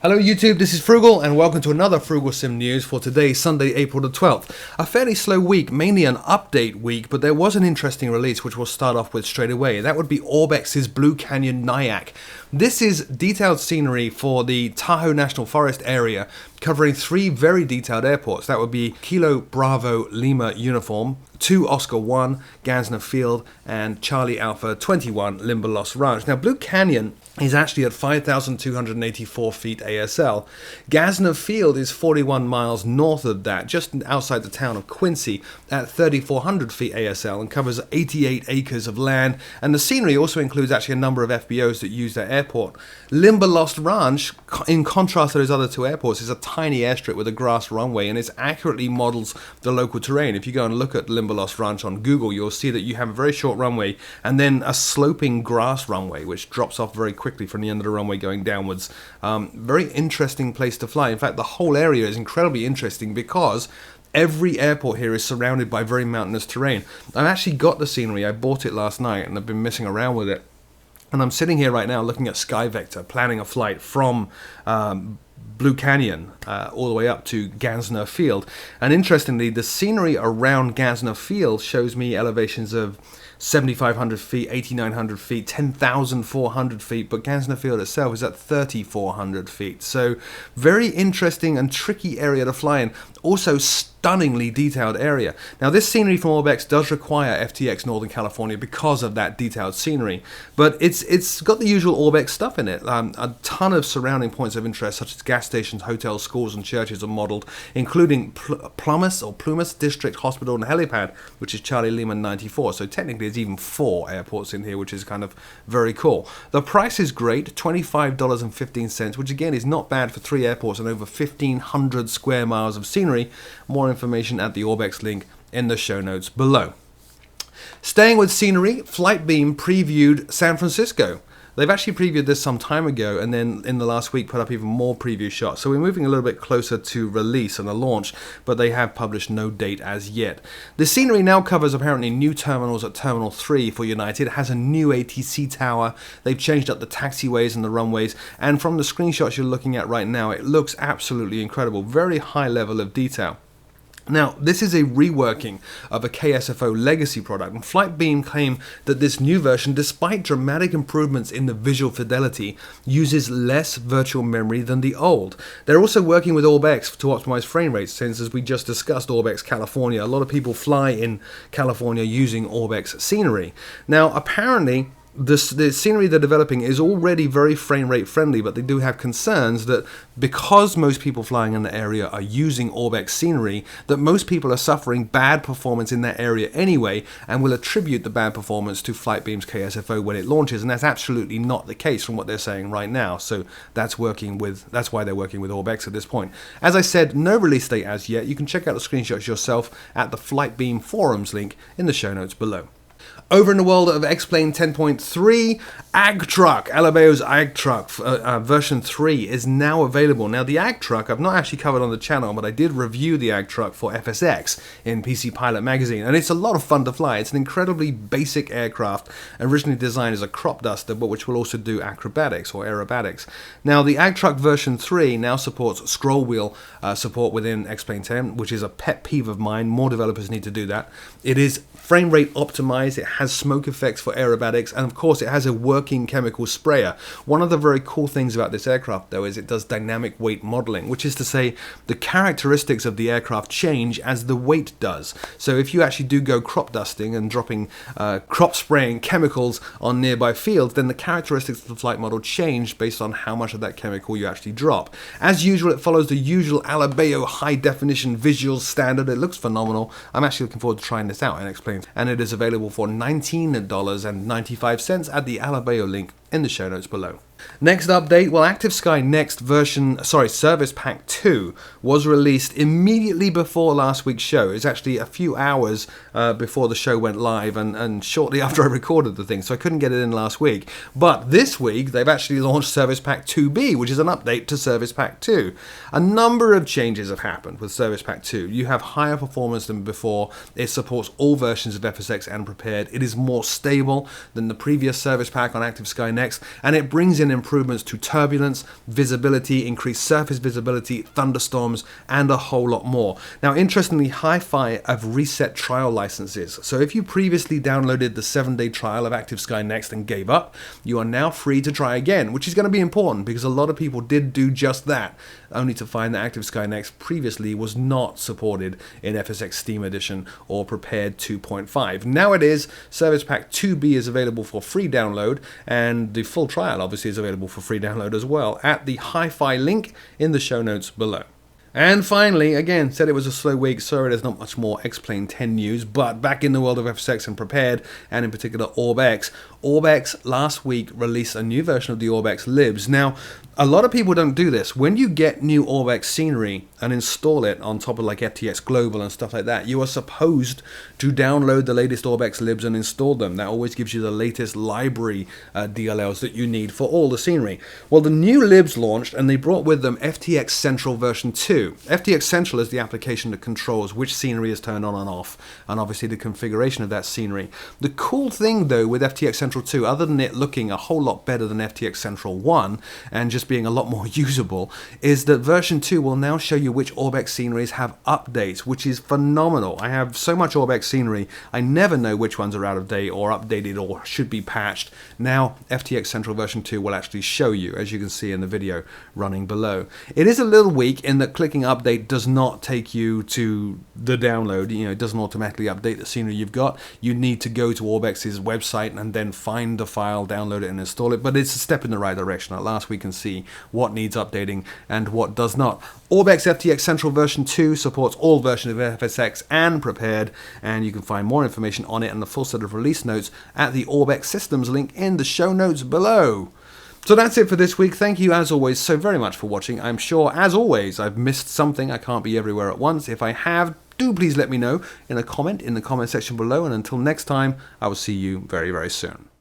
Hello YouTube, this is Frugal and welcome to another Frooglesim news for today, Sunday, April the 12th. A fairly slow week, mainly an update week, but there was an interesting release which we'll start off with straight away. That would be Orbx's Blue Canyon Nyack. This is detailed scenery for the Tahoe National Forest area, covering three very detailed airports. That would be Kilo Bravo Lima Uniform, 2 Oscar 1, Gansner Field, and Charlie Alpha 21 Limberlost Ranch. Now, Blue Canyon is actually at 5,284 feet ASL. Gansner Field is 41 miles north of that, just outside the town of Quincy, at 3,400 feet ASL, and covers 88 acres of land. And the scenery also includes actually a number of FBOs that use that airport. Limberlost Ranch, in contrast to those other two airports, is a tiny airstrip with a grass runway, and it accurately models the local terrain. If you go and look at Limberlost Ranch on Google, you'll see that you have a very short runway and then a sloping grass runway, which drops off very quickly from the end of the runway going downwards. Very interesting place to fly. In fact, the whole area is incredibly interesting because every airport here is surrounded by very mountainous terrain. I've actually got the scenery. I bought it last night and I've been messing around with it. And I'm sitting here right now looking at SkyVector, planning a flight from Blue Canyon all the way up to Gansner Field. And interestingly, the scenery around Gansner Field shows me elevations of 7,500 feet, 8,900 feet, 10,400 feet, but Gansner Field itself is at 3,400 feet. So very interesting and tricky area to fly in. Also stunningly detailed area. Now this scenery from Orbx does require FTX Northern California because of that detailed scenery, but it's got the usual Orbx stuff in it. A ton of surrounding points of interest such as gas stations, hotels, schools and churches are modeled, including Plumas District Hospital and Helipad, which is Charlie Lima 94. So technically there's even 4 airports in here, which is kind of very cool. The price is great, $25.15, which again is not bad for 3 airports and over 1,500 square miles of scenery. More information at the Orbx link in the show notes below. Staying with scenery, Flightbeam previewed San Francisco. They've actually previewed this some time ago and then in the last week put up even more preview shots. So we're moving a little bit closer to release and a launch, but they have published no date as yet. The scenery now covers apparently new terminals at Terminal 3 for United. It has a new ATC tower. They've changed up the taxiways and the runways. And from the screenshots you're looking at right now, it looks absolutely incredible. Very high level of detail. Now, this is a reworking of a KSFO legacy product, and Flightbeam claim that this new version, despite dramatic improvements in the visual fidelity, uses less virtual memory than the old. They're also working with Orbx to optimize frame rates, since, as we just discussed, Orbx California, a lot of people fly in California using Orbx scenery. Now, apparently, the scenery they're developing is already very frame rate friendly, but they do have concerns that because most people flying in the area are using Orbx scenery, that most people are suffering bad performance in that area anyway and will attribute the bad performance to Flightbeam's KSFO when it launches, and that's absolutely not the case from what they're saying right now. So that's why they're working with Orbx at this point. As I said, no release date as yet. You can check out the screenshots yourself at the Flightbeam forums link in the show notes below. Over in the world of X-Plane 10.3, Ag Truck, Alabeo's Ag Truck version 3 is now available. Now the Ag Truck I've not actually covered on the channel, but I did review the Ag Truck for FSX in PC Pilot magazine, and it's a lot of fun to fly. It's an incredibly basic aircraft, originally designed as a crop duster, but which will also do acrobatics or aerobatics. Now the Ag Truck version 3 now supports scroll wheel support within X-Plane 10, which is a pet peeve of mine. More developers need to do that. It is frame rate optimized, it has smoke effects for aerobatics, and of course it has a working chemical sprayer. One of the very cool things about this aircraft though is it does dynamic weight modeling, which is to say the characteristics of the aircraft change as the weight does. So if you actually do go crop dusting and dropping crop spraying chemicals on nearby fields, then the characteristics of the flight model change based on how much of that chemical you actually drop. As usual, it follows the usual Alabeo high definition visual standard. It looks phenomenal. I'm actually looking forward to trying this out and explaining, and it is available for $19.95 at the Alabeo link in the show notes below. Next update, well, Active Sky Next Service Pack 2 was released immediately before last week's show. It's actually a few hours before the show went live and shortly after I recorded the thing, so I couldn't get it in last week. But this week, they've actually launched Service Pack 2B, which is an update to Service Pack 2. A number of changes have happened with Service Pack 2. You have higher performance than before. It supports all versions of FSX and Prepared. It is more stable than the previous Service Pack on Active Sky Next, and it brings in improvements to turbulence, visibility, increased surface visibility, thunderstorms, and a whole lot more. Now, interestingly, Hi-Fi have reset trial licenses. So if you previously downloaded the 7-day trial of Active Sky Next and gave up, you are now free to try again, which is going to be important because a lot of people did do just that, only to find that Active Sky Next previously was not supported in FSX Steam Edition or Prepared 2.5. Now it is. Service Pack 2B is available for free download, and the full trial obviously is available for free download as well at the Hi-Fi link in the show notes below. And finally, again, said it was a slow week. Sorry, there's not much more X-Plane 10 news, but back in the world of FSX and Prepared, and in particular Orbx. Orbx last week released a new version of the Orbx libs. Now, a lot of people don't do this. When you get new Orbx scenery and install it on top of like FTX Global and stuff like that, you are supposed to download the latest Orbx libs and install them. That always gives you the latest library DLLs that you need for all the scenery. Well, the new libs launched and they brought with them FTX Central version 2. FTX Central is the application that controls which scenery is turned on and off, and obviously the configuration of that scenery. The cool thing though with FTX Central 2, other than it looking a whole lot better than FTX Central 1 and just being a lot more usable, is that version 2 will now show you which Orbx sceneries have updates, which is phenomenal. I have so much Orbx scenery, I never know which ones are out of date or updated or should be patched. Now FTX Central version 2 will actually show you, as you can see in the video running below. It is a little weak in that clicking update does not take you to the download. You know, it doesn't automatically update the scenery you've got. You need to go to Orbx's website and then find the file, download it and install it, but it's a step in the right direction. At last we can see what needs updating and what does not. Orbx FTX Central version 2 supports all versions of FSX and Prepared, and you can find more information on it and the full set of release notes at the Orbx Systems link in the show notes below. So that's it for this week. Thank you as always so very much for watching. I'm sure as always I've missed something. I can't be everywhere at once. If I have, do please let me know in a comment in the comment section below, and until next time, I will see you very, very soon.